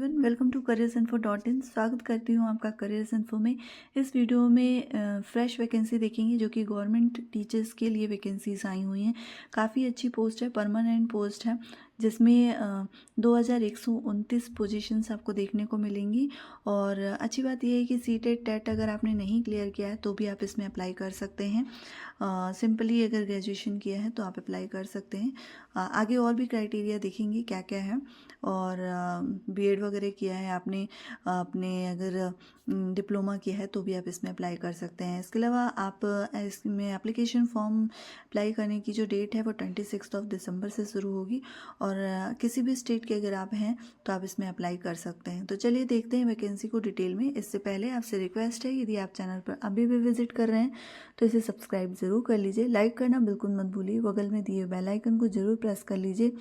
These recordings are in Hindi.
Everyone, welcome to careersinfo.in। स्वागत करती हूँ आपका करियर्स इन्फो में। इस वीडियो में फ्रेश वैकेंसी देखेंगे जो कि गवर्नमेंट टीचर्स के लिए वैकेंसीज आई हुई हैं। काफ़ी अच्छी पोस्ट है, परमानेंट पोस्ट है, जिसमें 2129 पोजीशंस आपको देखने को मिलेंगी। और अच्छी बात यह है कि सीटेट टेट अगर आपने नहीं क्लियर किया है तो भी आप इसमें अप्लाई कर सकते हैं। सिंपली अगर ग्रेजुएशन किया है तो आप अप्लाई कर सकते हैं। आगे और भी क्राइटेरिया देखेंगे क्या क्या है। और बीएड वगैरह किया है आपने, आपने अगर डिप्लोमा किया है तो भी आप इसमें अप्लाई कर सकते हैं। इसके अलावा आप इसमें एप्लीकेशन फॉर्म अप्लाई करने की जो डेट है वो 26 दिसंबर से शुरू होगी। और किसी भी स्टेट के अगर आप हैं तो आप इसमें अप्लाई कर सकते हैं। तो चलिए देखते हैं वैकेंसी को डिटेल में। इससे पहले आपसे रिक्वेस्ट है, यदि आप चैनल पर अभी भी विजिट कर रहे हैं तो इसे सब्सक्राइब ज़रूर कर लीजिए, लाइक करना बिल्कुल मत भूलिए, बगल में दिए बेल आइकन को ज़रूर प्रेस कर लीजिए।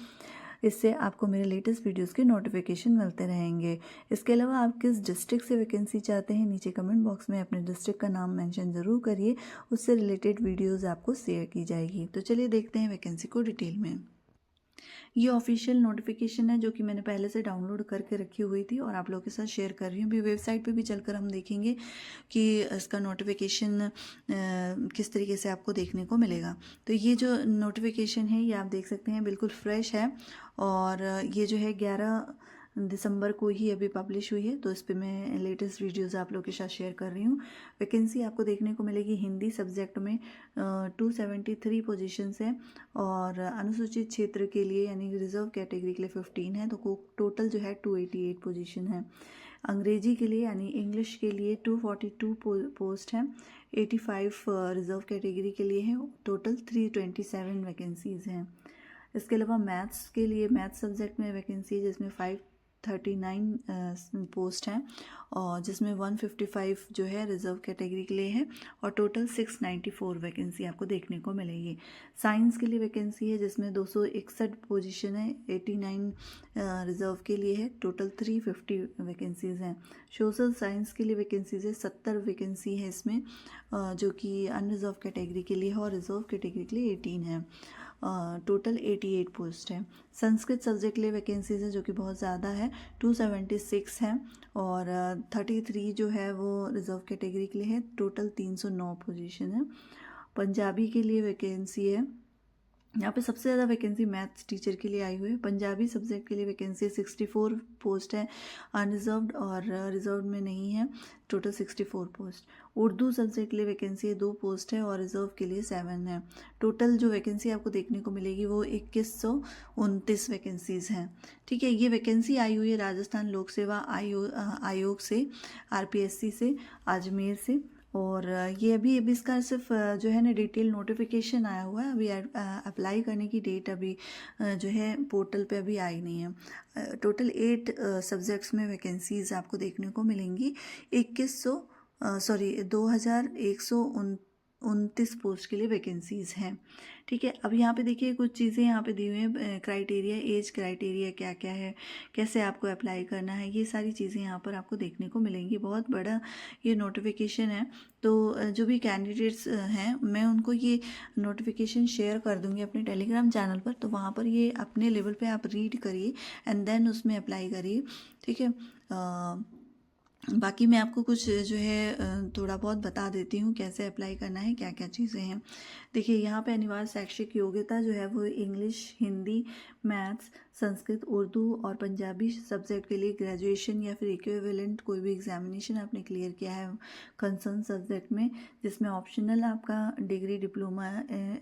इससे आपको मेरे लेटेस्ट वीडियोस के नोटिफिकेशन मिलते रहेंगे। इसके अलावा आप किस डिस्ट्रिक्ट से वैकेंसी चाहते हैं, नीचे कमेंट बॉक्स में अपने डिस्ट्रिक्ट का नाम मेंशन ज़रूर करिए, उससे रिलेटेड वीडियोस आपको शेयर की जाएगी। तो चलिए देखते हैं वैकेंसी को डिटेल में। ये ऑफिशियल नोटिफिकेशन है जो कि मैंने पहले से डाउनलोड करके रखी हुई थी और आप लोगों के साथ शेयर कर रही हूँ। अभी वेबसाइट पे भी चलकर हम देखेंगे कि इसका नोटिफिकेशन किस तरीके से आपको देखने को मिलेगा। तो ये जो नोटिफिकेशन है ये आप देख सकते हैं, बिल्कुल फ्रेश है। और ये जो है 11 दिसंबर को ही अभी पब्लिश हुई है, तो इस पर मैं लेटेस्ट वीडियोज़ आप लोगों के साथ शेयर कर रही हूँ। वैकेंसी आपको देखने को मिलेगी हिंदी सब्जेक्ट में 273 पोजीशंस हैं। और अनुसूचित क्षेत्र के लिए यानी रिजर्व कैटेगरी के लिए 15 है, तो टोटल जो है 288 पोजीशन है। अंग्रेजी के लिए यानी इंग्लिश के लिए 242 पोस्ट हैं, 85 रिजर्व कैटेगरी के लिए है, टोटल 327 वैकेंसीज़ हैं। इसके अलावा मैथ्स के लिए मैथ्स सब्जेक्ट में वैकेंसी जिसमें 539 पोस्ट हैं, और जिसमें 155 जो है रिजर्व कैटेगरी के लिए है, और टोटल 694 वैकेंसी आपको देखने को मिलेगी। साइंस के लिए वैकेंसी है जिसमें 261 पोजीशन है, 89 रिजर्व के लिए है, टोटल 350 वैकेंसीज़ हैं। सोशल साइंस के लिए वैकेंसीज है 70 वैकेंसी है इसमें, जो कि अनरिजर्व कैटेगरी के लिए है, और रिजर्व कैटेगरी के लिए 18 है। टोटल 88 पोस्ट है। संस्कृत सब्जेक्ट के लिए वैकेंसीज है जो कि बहुत ज़्यादा है, 276 है, और 33 जो है वो रिजर्व कैटेगरी के लिए है, टोटल 309 पोजीशन है। पंजाबी के लिए वैकेंसी है, यहाँ पे सबसे ज़्यादा वैकेंसी मैथ्स टीचर के लिए आई हुई है। पंजाबी सब्जेक्ट के लिए वैकेंसी 64 पोस्ट है, अनरिजर्व्ड और रिजर्व में नहीं है, टोटल 64 पोस्ट। उर्दू सब्जेक्ट के लिए वैकेंसी 2 पोस्ट है और रिजर्व के लिए 7 है। टोटल जो वैकेंसी आपको देखने को मिलेगी वो 2129 वैकेंसीज़ हैं। ठीक है, ये वैकेंसी आई हुई है राजस्थान लोक सेवा आयोग से, RPSC से, अजमेर से। और ये अभी इसका सिर्फ जो है ना डिटेल नोटिफिकेशन आया हुआ है, अभी अप्लाई करने की डेट अभी जो है पोर्टल पे अभी आई नहीं है। टोटल 8 सब्जेक्ट्स में वैकेंसीज आपको देखने को मिलेंगी। 2129 पोस्ट के लिए वैकेंसीज हैं। ठीक है, अब यहाँ पे देखिए कुछ चीज़ें यहाँ पे दी हुई हैं, क्राइटेरिया, एज क्राइटेरिया क्या क्या है, कैसे आपको अप्लाई करना है, ये सारी चीज़ें यहाँ पर आपको देखने को मिलेंगी। बहुत बड़ा ये नोटिफिकेशन है, तो जो भी कैंडिडेट्स हैं मैं उनको ये नोटिफिकेशन शेयर कर दूँगी अपने टेलीग्राम चैनल पर, तो वहाँ पर ये अपने लेवल पे आप रीड करिए एंड देन उसमें अप्लाई करिए। ठीक है, बाकी मैं आपको कुछ जो है थोड़ा बहुत बता देती हूँ कैसे अप्लाई करना है, क्या क्या चीज़ें हैं। देखिए यहाँ पे अनिवार्य शैक्षिक योग्यता जो है वो इंग्लिश, हिंदी, मैथ्स, संस्कृत, उर्दू और पंजाबी सब्जेक्ट के लिए ग्रेजुएशन या फिर इक्विवेलेंट कोई भी एग्जामिनेशन आपने क्लियर किया है कंसर्न सब्जेक्ट में, जिसमें ऑप्शनल आपका डिग्री डिप्लोमा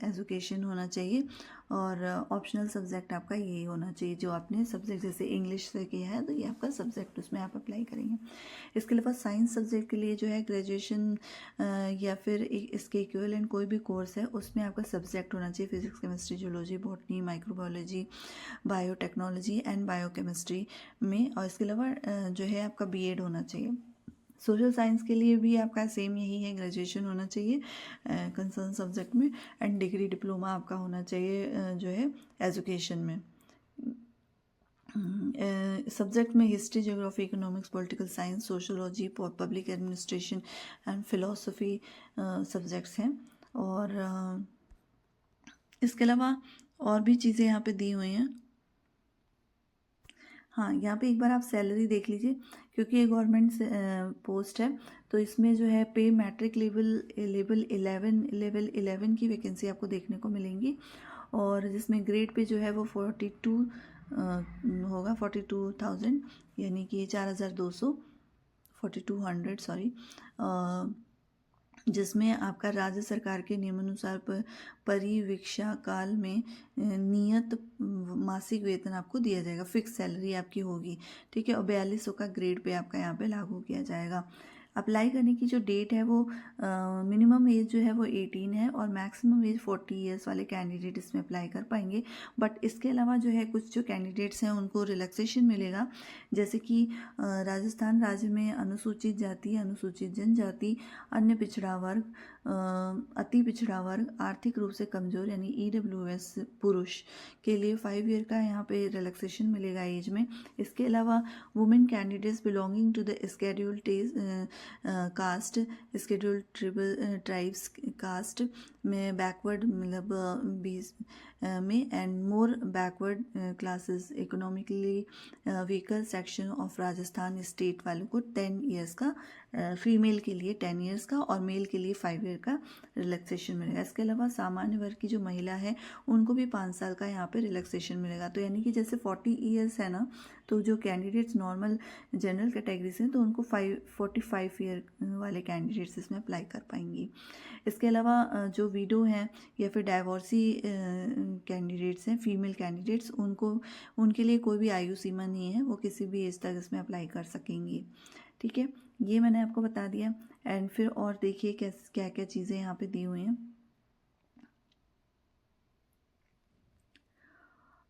एजुकेशन होना चाहिए, और ऑप्शनल सब्जेक्ट आपका यही होना चाहिए जो आपने सब्जेक्ट जैसे इंग्लिश से किया है तो ये आपका सब्जेक्ट उसमें आप अप्लाई करेंगे। इसके अलावा साइंस सब्जेक्ट के लिए जो है ग्रेजुएशन या फिर इसके इक्विवेलेंट कोई भी कोर्स है उसमें आपका सब्जेक्ट होना चाहिए physics, chemistry, zoology, botany, microbiology, biotechnology and biochemistry में। और इसके अलावा जो है आपका बीएड होना चाहिए। सोशल साइंस के लिए भी आपका सेम यही है, ग्रेजुएशन होना चाहिए कंसर्न सब्जेक्ट में, एंड डिग्री डिप्लोमा आपका होना चाहिए जो है एजुकेशन में। सब्जेक्ट में history, geography, economics, political science, sociology, public administration and philosophy subjects हैं। और इसके अलावा और भी चीज़ें यहाँ पे दी हुई हैं। हाँ, यहाँ पे एक बार आप सैलरी देख लीजिए, क्योंकि ये गवर्नमेंट पोस्ट है, तो इसमें जो है पे मैट्रिक लेवल 11 की वैकेंसी आपको देखने को मिलेंगी, और जिसमें ग्रेड पे जो है वो 42 होगा, 42,000, यानी कि 4,200, 4,200 सॉरी, जिसमें आपका राज्य सरकार के नियमानुसार परिवीक्षा काल में नियत मासिक वेतन आपको दिया जाएगा, फिक्स सैलरी आपकी होगी, ठीक है। और 4200 का ग्रेड पे आपका यहाँ पे लागू किया जाएगा। अप्लाई करने की जो डेट है वो मिनिमम एज जो है वो 18 है, और मैक्सिमम एज 40 ईयर्स वाले कैंडिडेट इसमें अप्लाई कर पाएंगे। बट इसके अलावा जो है कुछ जो कैंडिडेट्स हैं उनको रिलैक्सेशन मिलेगा, जैसे कि राजस्थान राज्य में अनुसूचित जाति, अनुसूचित जनजाति, अन्य पिछड़ा वर्ग, अति पिछड़ा वर्ग, आर्थिक रूप से कमज़ोर यानी EWS पुरुष के लिए 5 ईयर का यहाँ पे रिलैक्सेशन मिलेगा एज में। इसके अलावा women candidates belonging to the scheduled caste, scheduled tribes caste में बैकवर्ड, मतलब 20 में, and more backward classes economically weaker section of Rajasthan state वालों को 10 ईयर्स का, फीमेल के लिए 10 ईयर्स का और मेल के लिए 5 ईयर का रिलैक्सेशन मिलेगा। इसके अलावा सामान्य वर्ग की जो महिला है उनको भी 5 साल का यहाँ पे रिलैक्सेशन मिलेगा। तो यानी कि जैसे 40 ईयर्स है ना, तो जो कैंडिडेट्स नॉर्मल जनरल कैटेगरी से हैं तो उनको 45 ईयर वाले कैंडिडेट्स इसमें अप्लाई कर पाएंगी। इसके अलावा जो विडो हैं या फिर डाइवोर्सी कैंडिडेट्स हैं, फीमेल कैंडिडेट्स, उनके लिए कोई भी आयु सीमा नहीं है, वो किसी भी एज तक इसमें अप्लाई कर सकेंगी, ठीक है। ये मैंने आपको बता दिया। एंड फिर और देखिए क्या क्या चीज़ें यहाँ पे दी हुई हैं।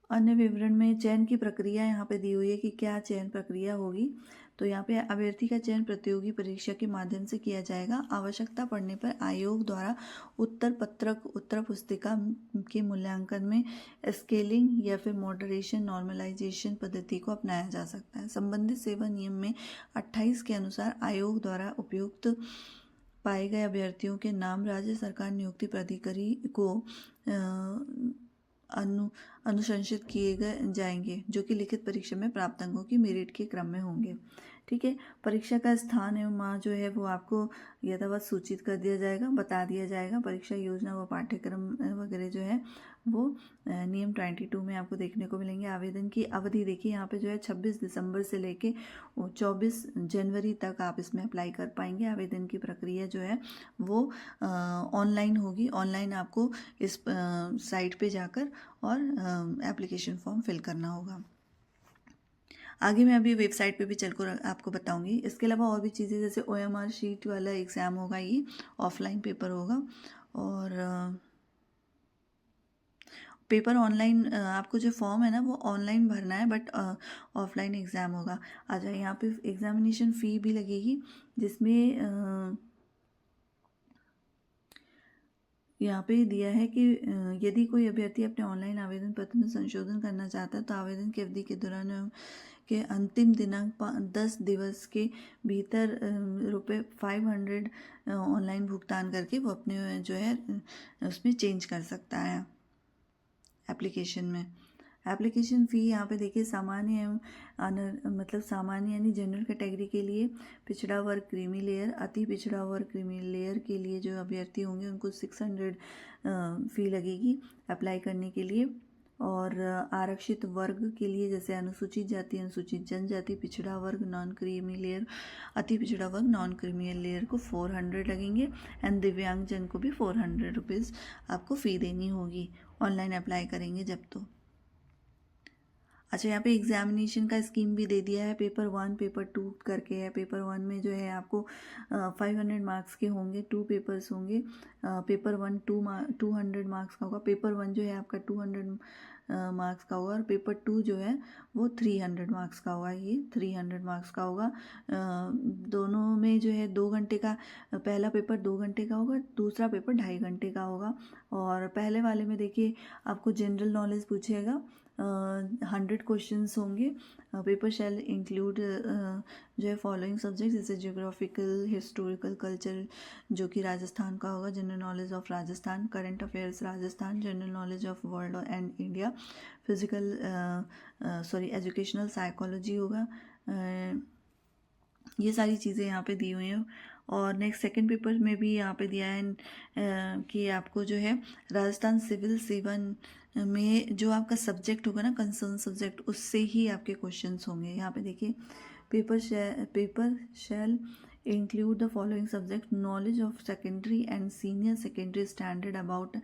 अन्य विवरण में चयन की प्रक्रिया यहाँ पे दी हुई है कि क्या चयन प्रक्रिया होगी। तो यहाँ पे अभ्यर्थी का चयन प्रतियोगी परीक्षा के माध्यम से किया जाएगा। आवश्यकता पड़ने पर आयोग द्वारा उत्तर पुस्तिका के मूल्यांकन में स्केलिंग या फिर मॉडरेशन, नॉर्मलाइजेशन पद्धति को अपनाया जा सकता है। संबंधित सेवा नियम में 28 के अनुसार आयोग द्वारा उपयुक्त पाए गए अभ्यर्थियों के नाम राज्य सरकार नियुक्ति प्राधिकारी को अनुशंसित किए जाएंगे, जो कि लिखित परीक्षा में प्राप्त अंकों की मेरिट के क्रम में होंगे, ठीक है। परीक्षा का स्थान एवं माह जो है वो आपको यथावत सूचित कर दिया जाएगा, बता दिया जाएगा। परीक्षा योजना व पाठ्यक्रम वगैरह जो है वो नियम 22 में आपको देखने को मिलेंगे। आवेदन की अवधि देखिए यहाँ पे जो है 26 दिसंबर से लेके 24 जनवरी तक आप इसमें अप्लाई कर पाएंगे। आवेदन की प्रक्रिया जो है वो ऑनलाइन होगी। ऑनलाइन आपको इस साइट पे जाकर और एप्लीकेशन फॉर्म फिल करना होगा। आगे मैं अभी वेबसाइट पे भी चलकर आपको बताऊंगी। इसके अलावा और भी चीज़ें, जैसे OMR शीट वाला एग्ज़ाम होगा, ये ऑफलाइन पेपर होगा, और पेपर ऑनलाइन, आपको जो फॉर्म है ना वो ऑनलाइन भरना है, बट ऑफलाइन एग्ज़ाम होगा। अच्छा, यहाँ पे एग्ज़ामिनेशन फ़ी भी लगेगी, जिसमें यहाँ पे दिया है कि यदि कोई अभ्यर्थी अपने ऑनलाइन आवेदन पत्र में संशोधन करना चाहता है तो आवेदन की अवधि के दौरान के अंतिम दिनांक 10 दिवस के भीतर ₹500 ऑनलाइन भुगतान करके वो अपने जो है उसमें चेंज कर सकता है एप्लीकेशन में। एप्लीकेशन फ़ी यहाँ पे देखिए सामान्य एवं मतलब सामान्य यानी जनरल कैटेगरी के लिए, पिछड़ा वर्ग क्रीमी लेयर, अति पिछड़ा वर्ग क्रीमी लेयर के लिए जो अभ्यर्थी होंगे उनको 600 फ़ी लगेगी अप्लाई करने के लिए। और आरक्षित वर्ग के लिए जैसे अनुसूचित जाति, अनुसूचित जनजाति, पिछड़ा वर्ग, नॉन क्रीमी लेयर, अति पिछड़ा वर्ग, नॉन क्रीमी लेयर को 400 लगेंगे। एंड दिव्यांग जन को भी 400 रुपीज़ आपको फ़ी देनी होगी ऑनलाइन अप्लाई करेंगे जब। तो अच्छा, यहाँ पे एग्जामिनेशन का स्कीम भी दे दिया है। पेपर 1, पेपर 2 करके है। पेपर 1 में जो है आपको 500 मार्क्स के होंगे, 2 पेपर्स होंगे। पेपर 1 200 मार्क्स का होगा। पेपर 1 जो है आपका 200 मार्क्स का होगा, और पेपर 2 जो है वो 300 मार्क्स का होगा। ये 300 मार्क्स का होगा। दोनों में जो है 2 घंटे का, पहला पेपर 2 घंटे का होगा, दूसरा पेपर 2.5 घंटे का होगा। और पहले वाले में देखिए आपको जनरल नॉलेज पूछेगा, 100 क्वेश्चंस होंगे। पेपर शैल इंक्लूड जो है फॉलोइंग सब्जेक्ट, जैसे जियोग्राफिकल, हिस्टोरिकल, कल्चर जो कि राजस्थान का होगा, general knowledge of Rajasthan, current affairs Rajasthan, general knowledge of world and India, physical educational psychology होगा। ये सारी चीज़ें यहाँ पे दी हुई हैं। और नेक्स्ट सेकंड पेपर में भी यहाँ पे दिया है कि आपको जो है राजस्थान सिविल सेवन में जो आपका सब्जेक्ट होगा ना, कंसर्न सब्जेक्ट, उससे ही आपके क्वेश्चंस होंगे। यहाँ पे देखिए, paper shall include the following subject: knowledge of secondary and senior secondary standard about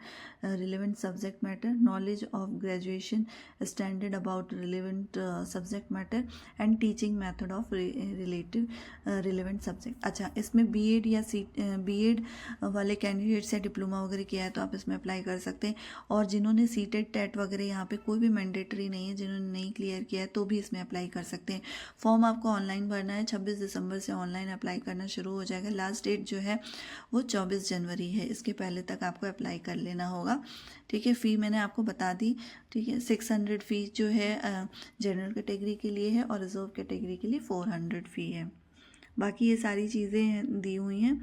relevant subject matter, knowledge of graduation standard about relevant subject matter, and teaching method of relevant subject। अच्छा, इसमें बीएड या बीएड वाले कैंडिडेट्स या डिप्लोमा वगैरह किया है तो आप इसमें अप्लाई कर सकते हैं। और जिन्होंने सीटेट टेट वगैरह, यहाँ पे कोई भी मैंडेटरी नहीं है, जिन्होंने नहीं क्लियर किया है तो भी इसमें अप्लाई कर सकते हैं। फॉर्म आपको ऑनलाइन भरना है, 26 दिसंबर से ऑनलाइन अप्लाई करना शुरू हो जाएगा। लास्ट डेट जो है वो 24 जनवरी है, इसके पहले तक आपको अप्लाई कर लेना होगा। ठीक है, फ़ी मैंने आपको बता दी। ठीक है, 600 फ़ी जो है जनरल कैटेगरी के लिए है और रिजर्व कैटेगरी के लिए 400 फ़ी है। बाकी ये सारी चीज़ें दी हुई हैं।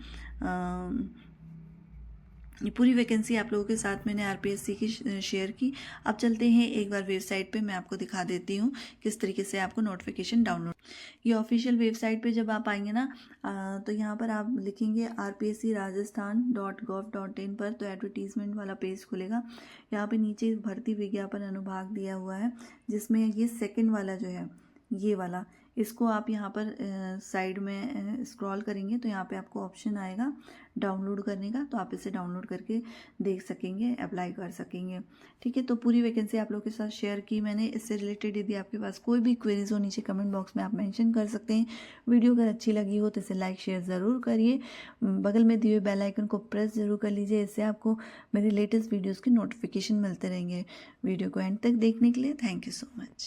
ये पूरी वैकेंसी आप लोगों के साथ मैंने आरपीएससी की शेयर की। अब चलते हैं एक बार वेबसाइट पे, मैं आपको दिखा देती हूँ किस तरीके से आपको नोटिफिकेशन डाउनलोड। ये ऑफिशियल वेबसाइट पे जब आप आएंगे ना तो यहाँ पर आप लिखेंगे rpscrajasthan.gov.in पर, तो एडवर्टीजमेंट वाला पेज खुलेगा। यहाँ पे नीचे भर्ती विज्ञापन अनुभाग दिया हुआ है, जिसमें ये सेकेंड वाला जो है, ये वाला, इसको आप यहाँ पर साइड में स्क्रॉल करेंगे तो यहाँ पे आपको ऑप्शन आएगा डाउनलोड करने का, तो आप इसे डाउनलोड करके देख सकेंगे, अप्लाई कर सकेंगे। ठीक है, तो पूरी वैकेंसी आप लोगों के साथ शेयर की मैंने। इससे रिलेटेड यदि आपके पास कोई भी क्वेरीज हो, नीचे कमेंट बॉक्स में आप मेंशन कर सकते हैं। वीडियो अगर अच्छी लगी हो तो इसे लाइक शेयर ज़रूर करिए। बगल में दिए हुए बेल आइकन को प्रेस ज़रूर कर लीजिए, इससे आपको मेरे लेटेस्ट वीडियोज़ के नोटिफिकेशन मिलते रहेंगे। वीडियो को एंड तक देखने के लिए थैंक यू सो मच।